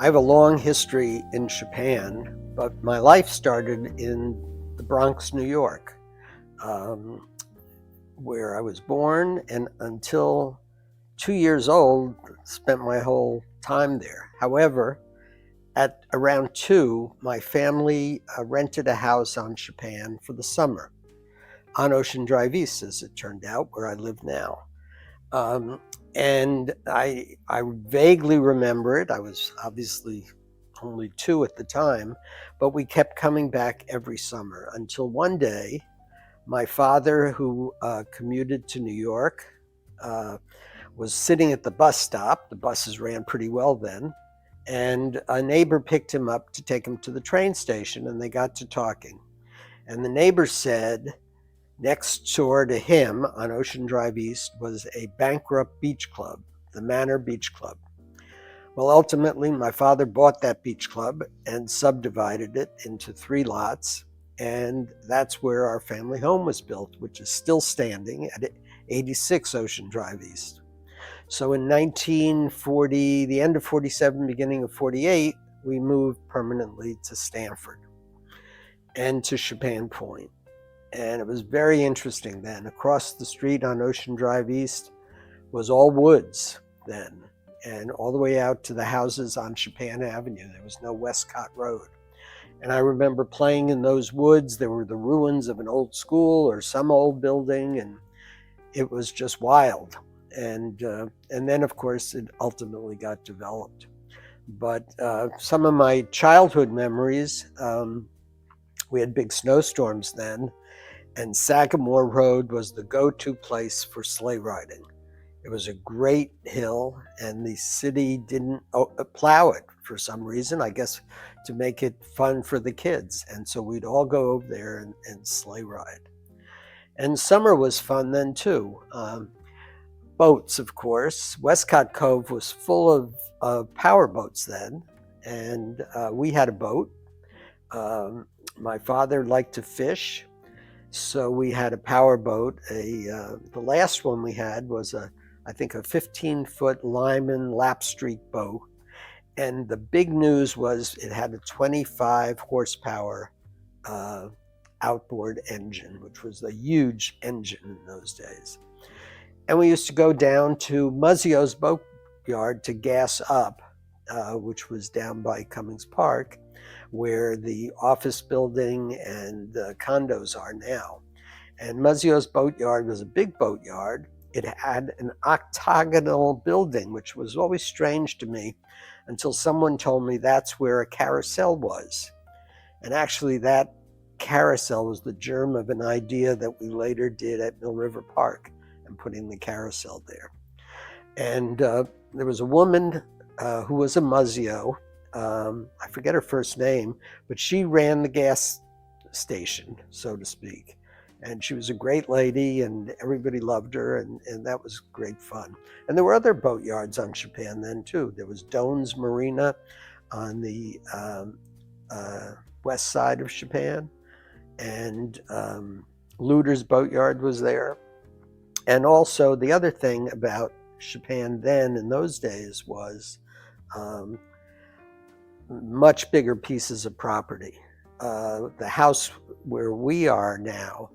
I have a long history in Shippan, but my life started in the Bronx, New York, um, where I was born, and until 2 years old, spent my whole time there. However, at around two, my family rented a house on Shippan for the summer, on Ocean Drive East, as it turned out, where I live now. Um, and I vaguely remember it. I was obviously only two at the time, but we kept coming back every summer until one day, my father, who commuted to New York, uh, was sitting at the bus stop. The buses ran pretty well then. And a neighbor picked him up to take him to the train station, and they got to talking. And the neighbor said, next door to him on Ocean Drive East was a bankrupt beach club, the Manor Beach Club. Well, ultimately, my father bought that beach club and subdivided it into 3 lots, and that's where our family home was built, which is still standing at 86 Ocean Drive East. So in 1940, the end of 47, beginning of 48, we moved permanently to Stamford and to Shippan Point. And it was very interesting then. Across the street on Ocean Drive East was all woods then, and all the way out to the houses on Shippan Avenue. There was no Westcott Road. And I remember playing in those woods. There were the ruins of an old school or some old building, and it was just wild. And then, of course, it ultimately got developed. But some of my childhood memories, we had big snowstorms then, and Sagamore Road was the go-to place for sleigh riding. It was a great hill, and the city didn't plow it for some reason, I guess to make it fun for the kids. And so we'd all go over there and sleigh ride. And summer was fun then too. Boats, of course. Westcott Cove was full of power boats then, and we had a boat. My father liked to fish, so we had a power boat. The last one we had was I think a 15-foot Lyman Lapstreak boat. And the big news was it had a 25 horsepower outboard engine, which was a huge engine in those days. And we used to go down to Muzzio's boatyard to gas up, which was down by Cummings Park, where the office building and the condos are now. And Muzzio's boatyard was a big boatyard. It had an octagonal building, which was always strange to me until someone told me that's where a carousel was. And actually that carousel was the germ of an idea that we later did at Mill River Park, and putting the carousel there. And there was a woman who was a Muzzio. I forget her first name, but she ran the gas station, so to speak. And she was a great lady, and everybody loved her, and that was great fun. And there were other boatyards on Shippan then too. There was Doan's Marina on the west side of Shippan, and Luder's Boatyard was there. And also the other thing about Shippan then in those days was much bigger pieces of property. The house where we are now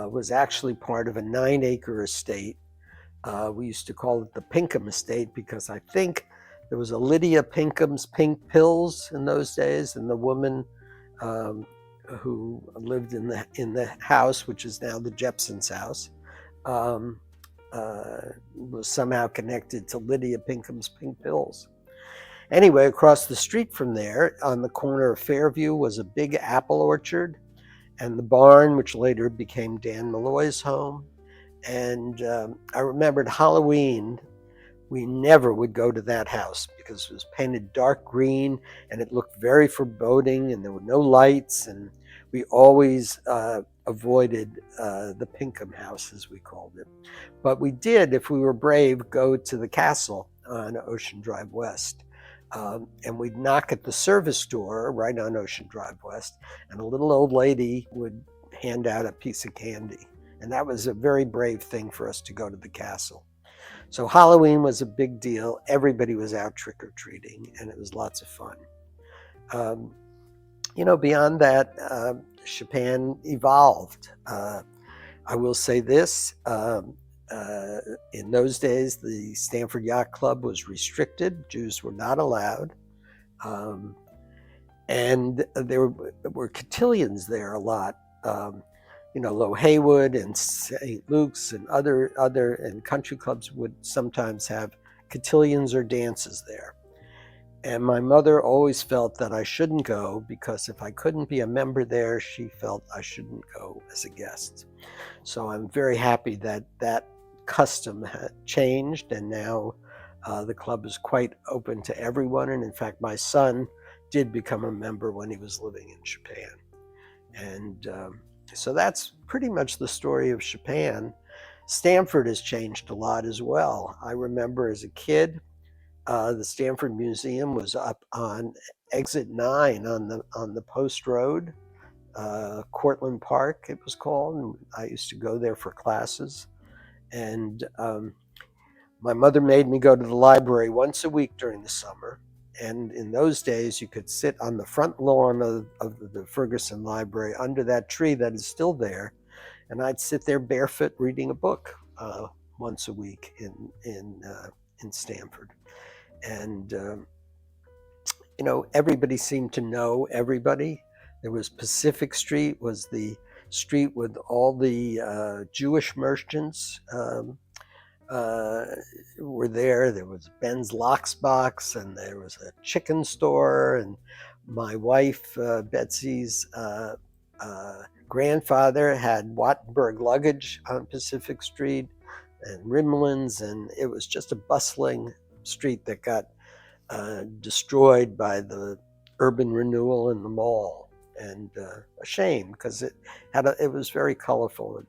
was actually part of a 9-acre estate. We used to call it the Pinkham Estate because I think there was a Lydia Pinkham's Pink Pills in those days, and the woman who lived in the house, which is now the Jepson's house, was somehow connected to Lydia Pinkham's Pink Pills. Anyway, across the street from there, on the corner of Fairview, was a big apple orchard, and the barn, which later became Dan Malloy's home. And I remembered Halloween, we never would go to that house because it was painted dark green and it looked very foreboding, and there were no lights, and we always avoided the Pinkham house, as we called it. But we did, if we were brave, go to the castle on Ocean Drive West. And we'd knock at the service door right on Ocean Drive West, and a little old lady would hand out a piece of candy. And that was a very brave thing for us to go to the castle. So Halloween was a big deal. Everybody was out trick-or-treating, and it was lots of fun. Um, beyond that, Shippan evolved. I will say this. In those days, the Stamford Yacht Club was restricted. Jews were not allowed. Um, and there were cotillions there a lot. Low Haywood and St. Luke's and other and country clubs would sometimes have cotillions or dances there. And my mother always felt that I shouldn't go because if I couldn't be a member there, she felt I shouldn't go as a guest. So I'm very happy that that custom had changed, and now the club is quite open to everyone. And in fact, my son did become a member when he was living in Shippan. And so that's pretty much the story of Shippan. Stamford has changed a lot as well. I remember as a kid, the Stamford Museum was up on exit 9 on the Post Road, Cortlandt Park it was called, and I used to go there for classes. And my mother made me go to the library once a week during the summer. And in those days, you could sit on the front lawn of the Ferguson Library under that tree that is still there, and I'd sit there barefoot reading a book once a week in Stamford. And everybody seemed to know everybody. There was Pacific Street, was the street with all the Jewish merchants were there. There was Ben's Locks Box, and there was a chicken store. And my wife, Betsy's grandfather, had Wattenberg Luggage on Pacific Street, and Rimlin's, and it was just a bustling street that got destroyed by the urban renewal in the mall. And a shame, because it was very colorful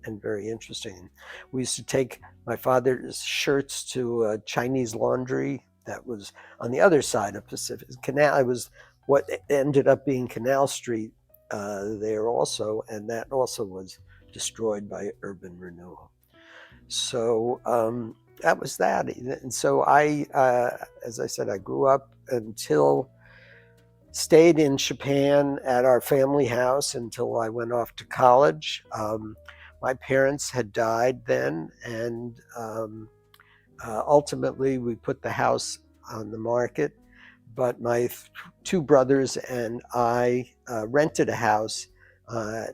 and very interesting. We used to take my father's shirts to a Chinese laundry that was on the other side of Pacific Canal. It was what ended up being Canal Street there also, and that also was destroyed by urban renewal. So that was that. And so I, as I said, I grew up stayed in Shippan at our family house until I went off to college. My parents had died then, and ultimately we put the house on the market. But my two brothers and I rented a house,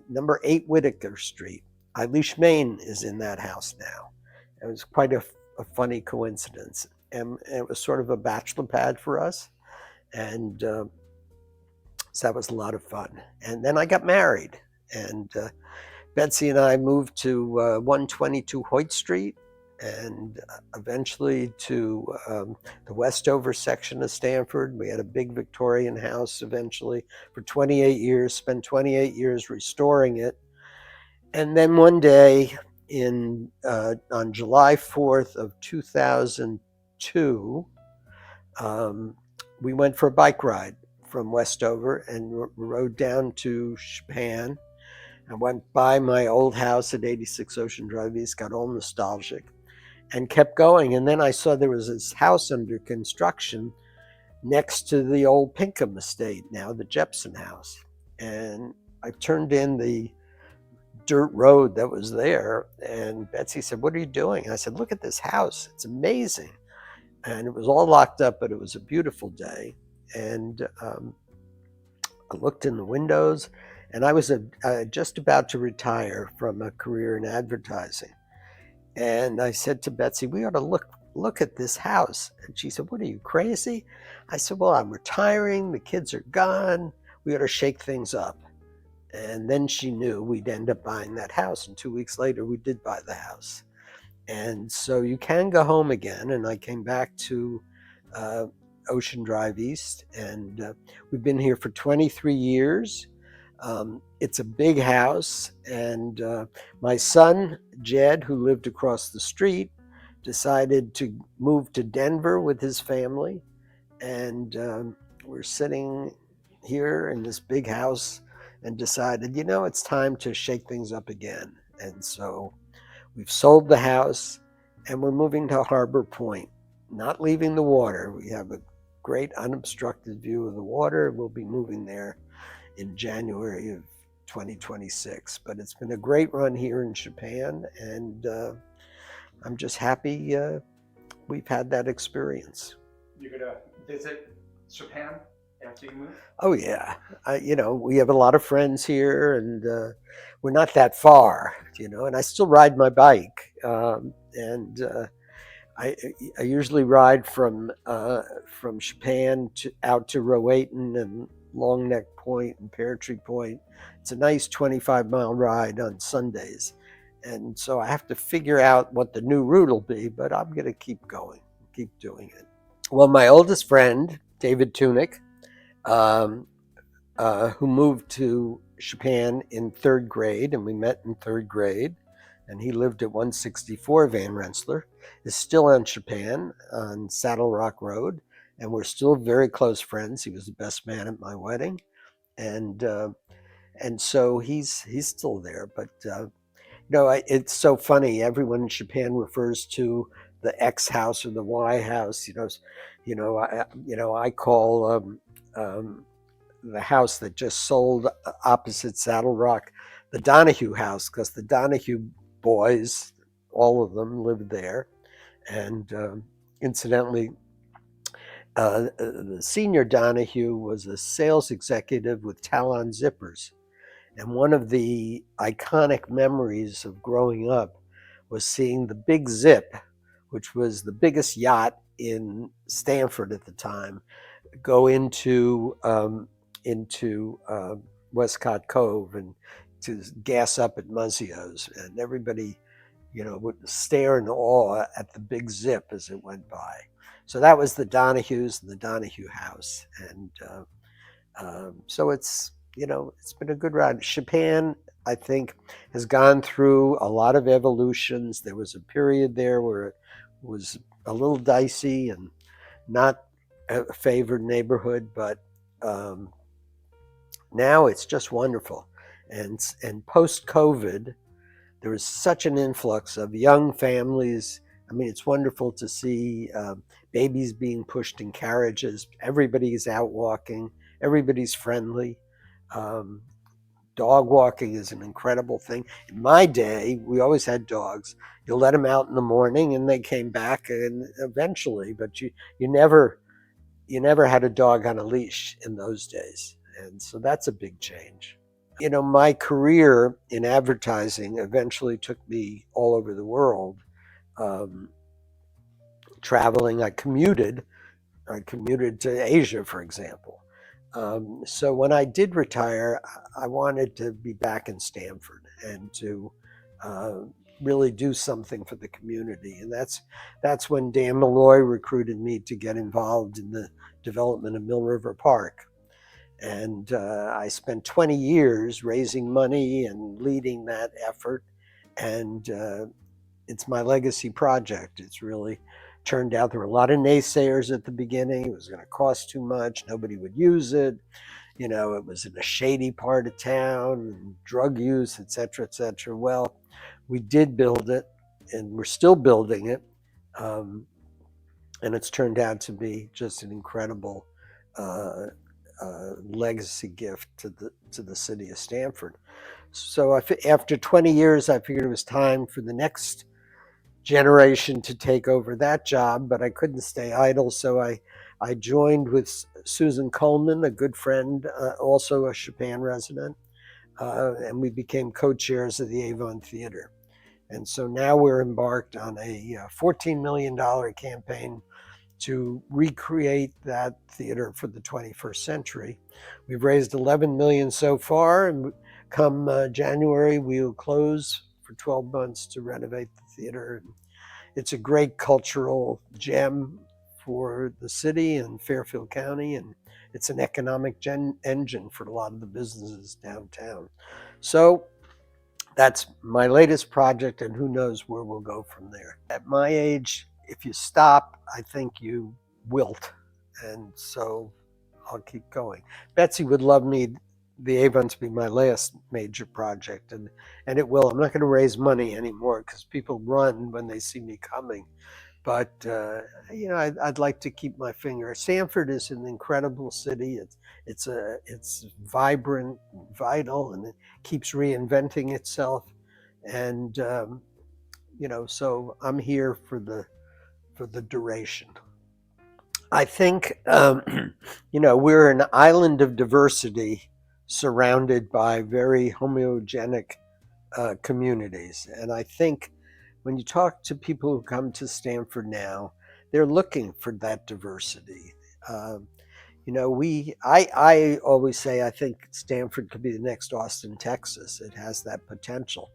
number 8 Whitaker Street. Eilish Main is in that house now. It was quite a funny coincidence. And it was sort of a bachelor pad for us. And so that was a lot of fun. And then I got married, and Betsy and I moved to 122 Hoyt Street, and eventually to the Westover section of Stamford. We had a big Victorian house eventually for 28 years, spent 28 years restoring it. And then one day on July 4th of 2002, we went for a bike ride from Westover and rode down to Shippan. I went by my old house at 86 Ocean Drive East, got all nostalgic, and kept going. And then I saw there was this house under construction next to the old Pinkham estate, now the Jepson house. And I turned in the dirt road that was there, and Betsy said, "What are you doing?" I said, "Look at this house. It's amazing." And it was all locked up, but it was a beautiful day. And I looked in the windows, and I was just about to retire from a career in advertising. And I said to Betsy, "We ought to look at this house." And she said, "What, are you crazy?" I said, "Well, I'm retiring. The kids are gone. We ought to shake things up." And then she knew we'd end up buying that house. And 2 weeks later, we did buy the house. And so you can go home again. And I came back to Ocean Drive East, and we've been here for 23 years. It's a big house, and my son, Jed, who lived across the street, decided to move to Denver with his family, and we're sitting here in this big house and decided, it's time to shake things up again. And so we've sold the house, and we're moving to Harbor Point, not leaving the water. We have a great unobstructed view of the water. We'll be moving there in January of 2026. But it's been a great run here in Shippan, and I'm just happy we've had that experience. You're gonna visit Shippan after you move? Oh yeah, we have a lot of friends here, and we're not that far, and I still ride my bike, and I usually ride from Shippan out to Rowayton and Long Neck Point and Pear Tree Point. It's a nice 25-mile ride on Sundays, and so I have to figure out what the new route will be, but I'm going to keep going, keep doing it. Well, my oldest friend, David Tunick, um, who moved to Shippan in third grade, and we met in third grade, and he lived at 164 Van Rensselaer, is still on Shippan on Saddle Rock Road, and we're still very close friends. He was the best man at my wedding, and so he's still there. But it's so funny. Everyone in Shippan refers to the X house or the Y house. I call the house that just sold opposite Saddle Rock the Donahue house, because the Donahue boys, all of them, lived there. And incidentally, the senior Donahue was a sales executive with Talon Zippers. And one of the iconic memories of growing up was seeing the Big Zip, which was the biggest yacht in Stamford at the time, go into Westcott Cove and to gas up at Muzzio's, and everybody, would stare in awe at the Big Zip as it went by. So that was the Donahues and the Donahue house, and so it's been a good ride. Shippan, I think, has gone through a lot of evolutions. There was a period there where it was a little dicey and not a favored neighborhood, but now it's just wonderful. And post-COVID, there was such an influx of young families. I mean, it's wonderful to see babies being pushed in carriages. Everybody's out walking. Everybody's friendly. Dog walking is an incredible thing. In my day, we always had dogs. You let them out in the morning, and they came back, and eventually. But you never had a dog on a leash in those days, and so that's a big change. My career in advertising eventually took me all over the world, traveling. I commuted to Asia, for example. So when I did retire, I wanted to be back in Stamford and to really do something for the community. And that's when Dan Malloy recruited me to get involved in the development of Mill River Park. And I spent 20 years raising money and leading that effort. And it's my legacy project. It's really turned out there were a lot of naysayers at the beginning. It was going to cost too much. Nobody would use it. It was in a shady part of town, drug use, et cetera, et cetera. Well, we did build it, and we're still building it. And it's turned out to be just an incredible legacy gift to the city of Stamford. So after 20 years, I figured it was time for the next generation to take over that job, but I couldn't stay idle. So I joined with Susan Coleman, a good friend, also a Shippan resident, and we became co-chairs of the Avon Theater. And so now we're embarked on a $14 million campaign to recreate that theater for the 21st century. We've raised $11 million so far, and come January, we will close for 12 months to renovate the theater. It's a great cultural gem for the city and Fairfield County, and it's an economic engine for a lot of the businesses downtown. So that's my latest project, and who knows where we'll go from there. At my age, if you stop, I think you wilt, and so I'll keep going. Betsy would love me the Avon to be my last major project, and it will. I'm not going to raise money anymore because people run when they see me coming. But I'd like to keep my finger. Stamford is an incredible city. It's vibrant, vital, and it keeps reinventing itself. And so I'm here for the duration. I think we're an island of diversity surrounded by very homogenic communities. And I think when you talk to people who come to Stanford now, they're looking for that diversity. Um, I always say I think Stanford could be the next Austin, Texas. It has that potential.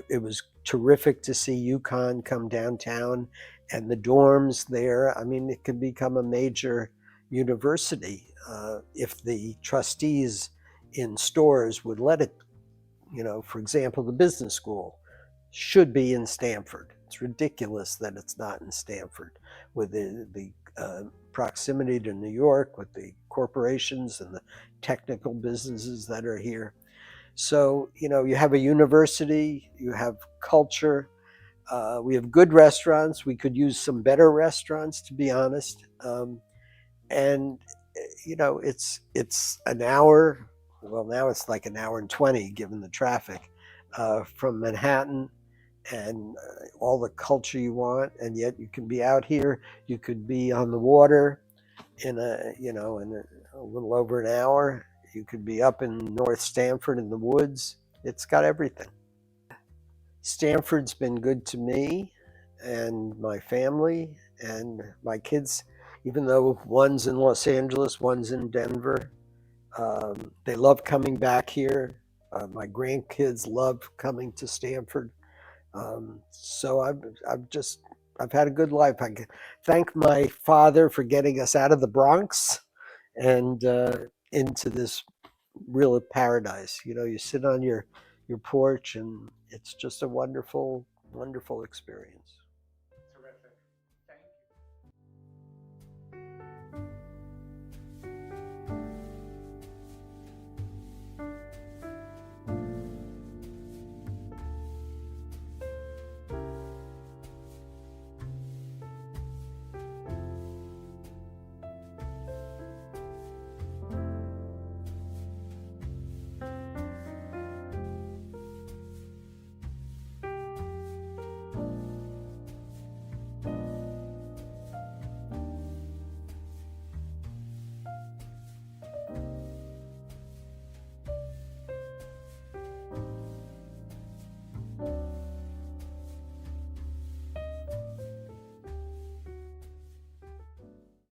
It was terrific to see UConn come downtown and the dorms there. I mean, it could become a major university if the trustees in stores would let it. For example, the business school should be in Stanford. It's ridiculous that it's not in Stanford with the proximity to New York, with the corporations and the technical businesses that are here. So, you have a university, you have culture, we have good restaurants. We could use some better restaurants, to be honest. And it's an hour. Well, now it's like an hour and 20, given the traffic, from Manhattan, and all the culture you want. And yet you can be out here. You could be on the water in a little over an hour. You could be up in North Stamford in the woods. It's got everything. Stanford's been good to me and my family and my kids, even though one's in Los Angeles, one's in Denver. They love coming back here. My grandkids love coming to Stanford. So I've had a good life. I thank my father for getting us out of the Bronx and into this real paradise. You sit on your porch, and it's just a wonderful, wonderful experience. Terrific. Thank you.